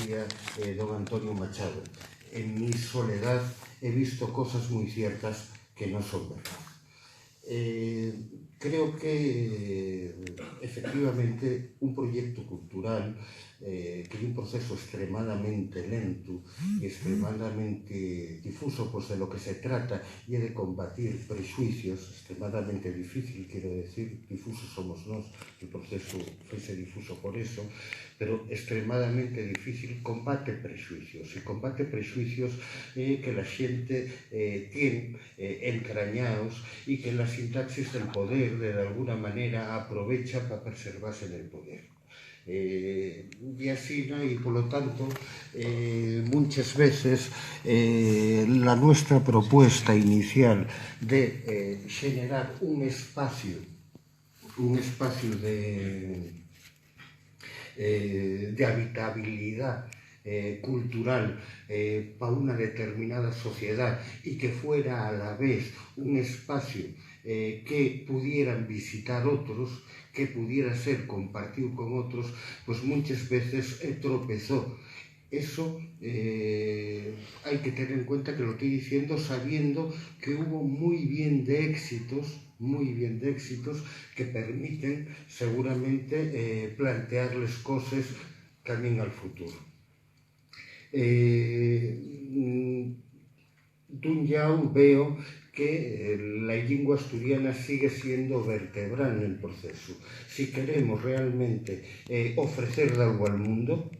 decía don Antonio Machado: en mi soledad he visto cosas muy ciertas que no son verdad. Creo que efectivamente un proyecto cultural que es un proceso extremadamente lento y extremadamente difuso, pues de lo que se trata y de combatir prejuicios, extremadamente difícil, quiero decir, difusos somos nós, el proceso fue difuso por eso, pero extremadamente difícil, combate prejuicios, e combate prejuicios que la xente tiene entrañados e que la sintaxis del poder de alguna manera aprovecha para preservarse en el poder. Y así, ¿no? Y por lo tanto, muchas veces la nuestra propuesta inicial de generar un espacio de habitabilidad cultural para una determinada sociedad y que fuera a la vez un espacio que pudieran visitar otros, que pudiera ser compartido con otros, pues muchas veces tropezó. Eso hay que tener en cuenta que lo estoy diciendo sabiendo que hubo muy bien de éxitos que permiten seguramente plantearles cosas también al futuro. D'un llau veo que la lingua asturiana sigue siendo vertebral en el proceso. Si queremos realmente ofrecer algo al mundo,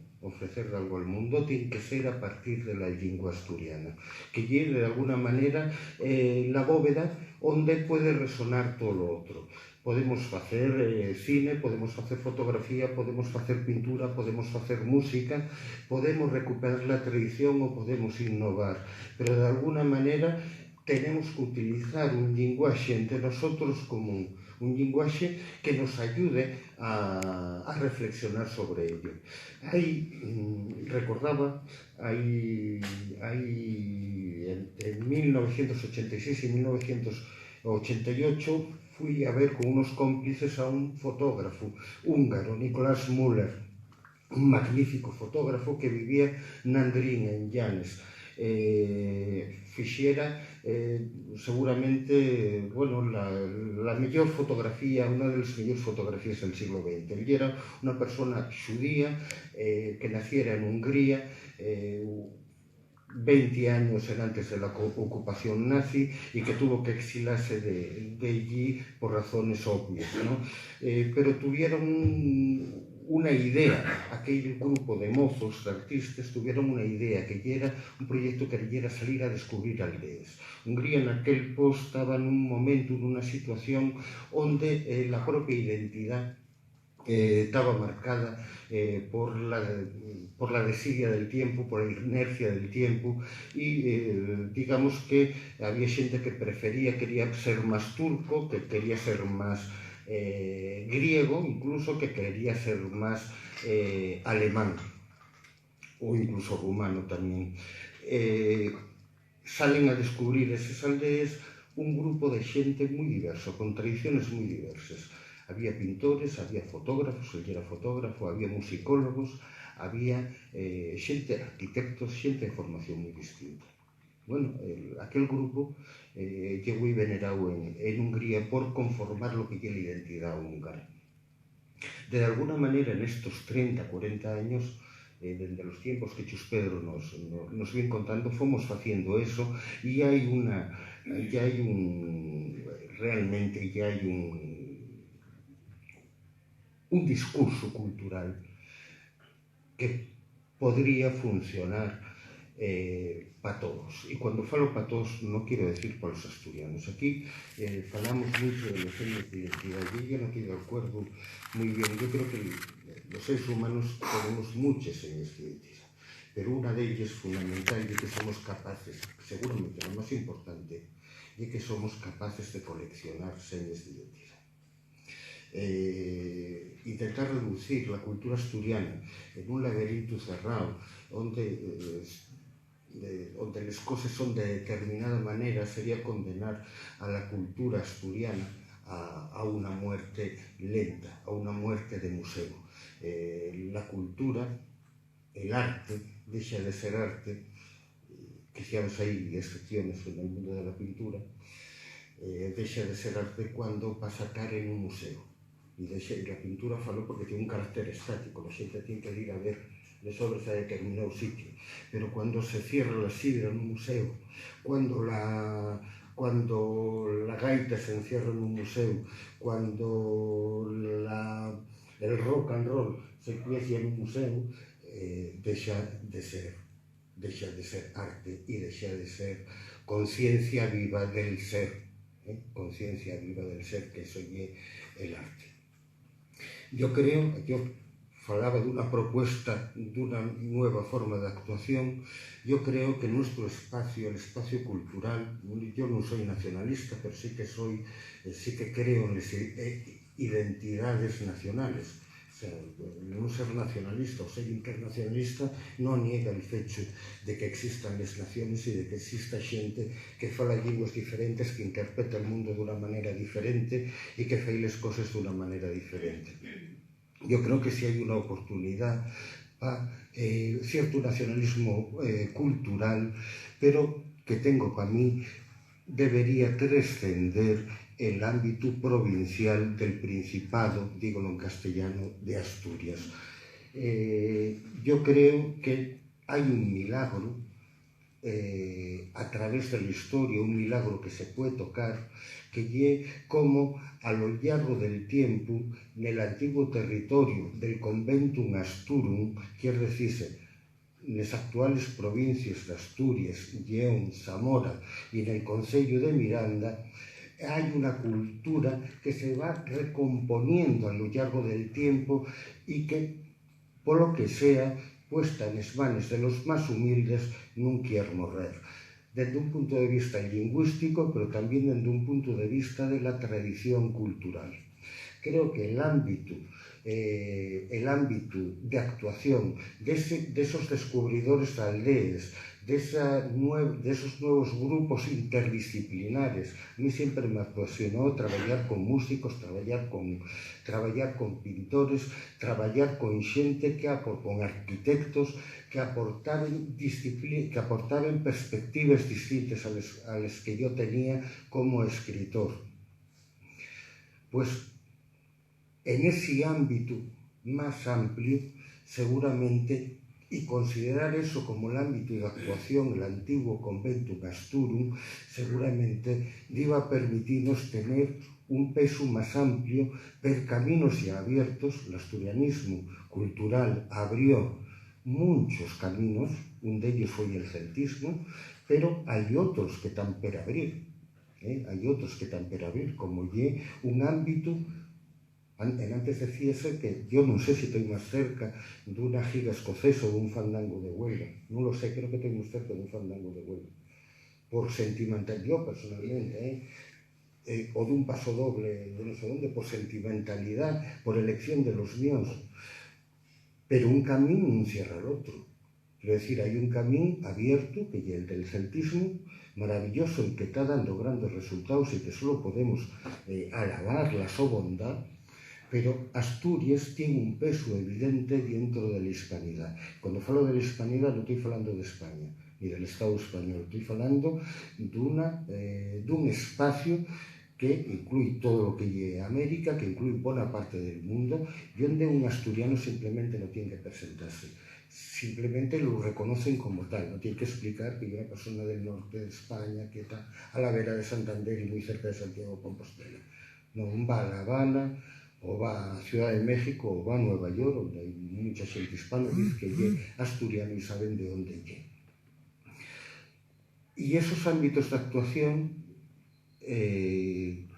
tiene que ser a partir de la lingua asturiana, que llegue de alguna manera la bóveda onde puede resonar todo lo otro. Podemos facer cine, podemos facer fotografía, podemos facer pintura, podemos facer música, podemos recuperar la tradición ou podemos innovar, pero de alguna manera tenemos que utilizar un linguaxe entre nosotros común, un linguaxe que nos ayude a reflexionar sobre ello. Recordaba, entre 1986 y 1988 fui a ver con unos cómplices a un fotógrafo húngaro, Nicolás Müller, un magnífico fotógrafo que vivía en Andrín, en Llanes. Fixera seguramente, bueno, la mellor fotografía, una de las mejores fotografías del siglo XX. Él era una persona judía que naciera en Hungría 20 años antes de la ocupación nazi y que tuvo que exilarse de allí por razones obvias, ¿no? Pero tuvieron una idea, aquel grupo de mozos, de artistas, tuvieron una idea, que era un proyecto que era salir a descubrir aldeas. Hungría en aquel post estaba en un momento, en una situación donde la propia identidad estaba marcada por la desidia del tiempo, por la inercia del tiempo y digamos que había xente que quería ser más turco, que quería ser más griego, incluso que quería ser más alemán o incluso rumano también. Salen a descubrir esas aldeas un grupo de xente moi diverso, con tradiciones moi diversas. Había pintores, había fotógrafos, él era fotógrafo, había musicólogos, había xente, arquitectos, xente de formación moi distinta. Bueno, aquel grupo lle moi venerado en Hungría por conformar lo que é a identidade húngara. De alguna manera, en estos 30, 40 años, desde los tiempos que Chus Pedro nos viene contando, fomos haciendo eso y realmente ya hay un discurso cultural que podría funcionar para todos. Y cuando falo para todos no quiero decir para los asturianos. Aquí falamos mucho de los señas de identidad y yo no estoy de acuerdo muy bien. Yo creo que los seres humanos tenemos muchas señas de identidad, pero una de ellas fundamental es que somos capaces, seguramente lo más importante, es que somos capaces de coleccionar señas de identidad. Intentar reducir la cultura asturiana en un laberinto cerrado donde las cosas son de determinada manera sería condenar a la cultura asturiana a una muerte lenta, a una muerte de museo. La cultura el arte deja de ser arte, que si hay excepciones en el mundo de la pintura, deja de ser arte cuando pasa a estar en un museo. Y la pintura faló porque tiene un carácter estático, la gente tiene que ir a ver las obras a determinado sitio. Pero cuando se cierra la sidra en un museo, cuando la gaita se encierra en un museo, cuando el rock and roll se cuece en un museo, deja de ser arte y deja de ser conciencia viva del ser, conciencia viva del ser, que eso es el arte. Yo falaba de una propuesta, de una nueva forma de actuación. Yo creo que nuestro espacio, el espacio cultural, yo no soy nacionalista, pero sí que creo en las identidades nacionales. O sea, no ser nacionalista o ser internacionalista no niega el hecho de que existan las naciones y de que exista gente que fala lenguas diferentes, que interpreta el mundo de una manera diferente y que fai las cosas de una manera diferente. Yo creo que sí hay una oportunidad para cierto nacionalismo cultural, pero que para mí debería trascender el ámbito provincial del Principado, dígolo en castellano, de Asturias. Yo creo que hay un milagro a través de la historia, un milagro que se puede tocar, que es como a lo largo del tiempo, en el antiguo territorio del Conventum Asturum, quiere decirse, en las actuales provincias de Asturias, Lleón, Zamora y en el concello de Miranda, hay una cultura que se va recomponiendo a lo largo del tiempo y que, por lo que sea, puesta en las manos de los más humildes, no quiere morrer. Desde un punto de vista lingüístico, pero también desde un punto de vista de la tradición cultural. Creo que el ámbito de actuación de esos descubridores de aldeas, de esos nuevos grupos interdisciplinares, a mí siempre me apasionó trabajar con músicos, trabajar con pintores, trabajar con xente con arquitectos que aportaban perspectivas distintas a las que yo tenía como escritor. Pues en ese ámbito más amplio, seguramente, y considerar eso como el ámbito de actuación, el antiguo Conventum Asturum, seguramente iba a permitirnos tener un peso más amplio, ver caminos ya abiertos. El asturianismo cultural abrió muchos caminos, un de ellos fue el celtismo, pero hay otros que están por abrir, como un ámbito. Antes decíase que yo no sé si estoy más cerca de una giga escocesa o de un fandango de Huelva. No lo sé, creo que estoy más cerca de un fandango de Huelva. Por sentimental, yo personalmente, o de un paso doble de no sé dónde, por sentimentalidad, por elección de los míos. Pero un camino no encierra el otro. Quiero decir, hay un camino abierto, que es el del celtismo, maravilloso y que está dando grandes resultados y que solo podemos alabarla su bondad. Pero Asturias tiene un peso evidente dentro de la hispanidad. Cuando falo de la hispanidad no estoy hablando de España, ni del Estado español, estoy hablando de un espacio que incluye todo lo que es América, que incluye buena parte del mundo, y donde un asturiano simplemente no tiene que presentarse. Simplemente lo reconocen como tal, no tiene que explicar que es una persona del norte de España, que está a la vera de Santander y muy cerca de Santiago de Compostela. No, va a La Habana, o va a Ciudad de México, o va a Nueva York, donde hay mucha gente hispana, dice que es asturiano y saben de dónde es. Y esos ámbitos de actuación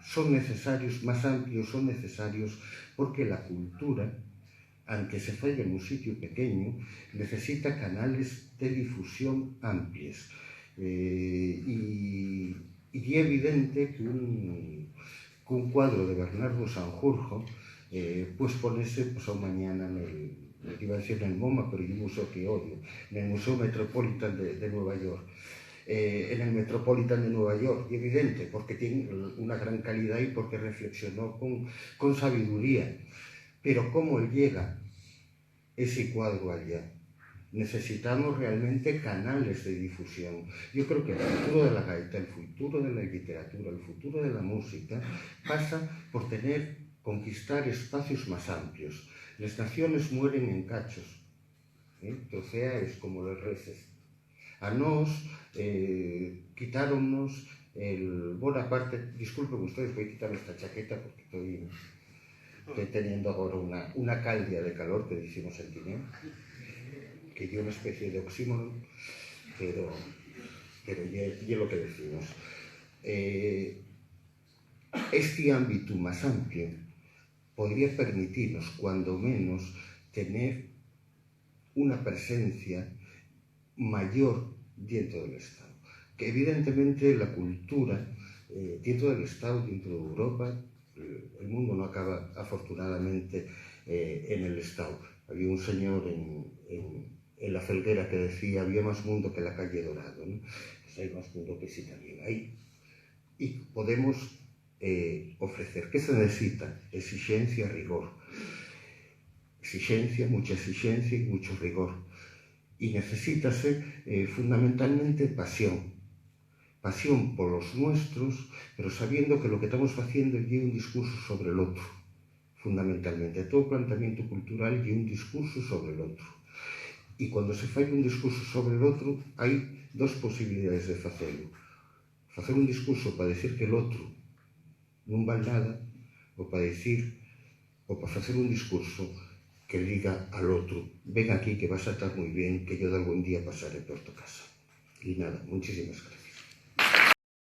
son necesarios, más amplios, son necesarios porque la cultura, aunque se falla en un sitio pequeño, necesita canales de difusión amplios. Y es evidente que un cuadro de Bernardo Sanjurjo pues ponerse mañana iba a decir en el MoMA, pero hay un museo que odio, en el Museo Metropolitan de Nueva York. En el Metropolitan de Nueva York, y evidente, porque tiene una gran calidad y porque reflexionó con sabiduría. Pero cómo llega ese cuadro allá, Necesitamos realmente canales de difusión. Yo creo que el futuro de la gaita, el futuro de la literatura, el futuro de la música pasa por conquistar espacios más amplios. Las naciones mueren en cachos, troceáis como los reces. A nos quitáronnos buena parte, disculpen ustedes, voy a quitarme esta chaqueta porque estoy teniendo ahora una caldia de calor que decimos en Tineo, que dio una especie de oxímoron, pero ya lo que decimos. Este ámbito más amplio podría permitirnos, cuando menos, tener una presencia mayor dentro del Estado. Que evidentemente la cultura dentro del Estado, dentro de Europa, el mundo no acaba afortunadamente en el Estado. Había un señor en la Felguera que decía: había más mundo que la calle Dorado, ¿no? Pues hay más mundo que sí también hay. Y podemos ofrecer. ¿Qué se necesita? Exigencia, rigor. Exigencia, mucha exigencia y mucho rigor. Y necesítase fundamentalmente pasión. Pasión por los nuestros, pero sabiendo que lo que estamos haciendo es un discurso sobre el otro. Fundamentalmente, todo planteamiento cultural y un discurso sobre el otro. Y cuando se falla un discurso sobre el otro, hay dos posibilidades de hacerlo. Hacer un discurso para decir que el otro non vale nada, ou para facer un discurso que diga al otro: ven aquí que vas a estar muy bien, que yo de algún día pasaré por tu casa. Y nada, muchísimas gracias.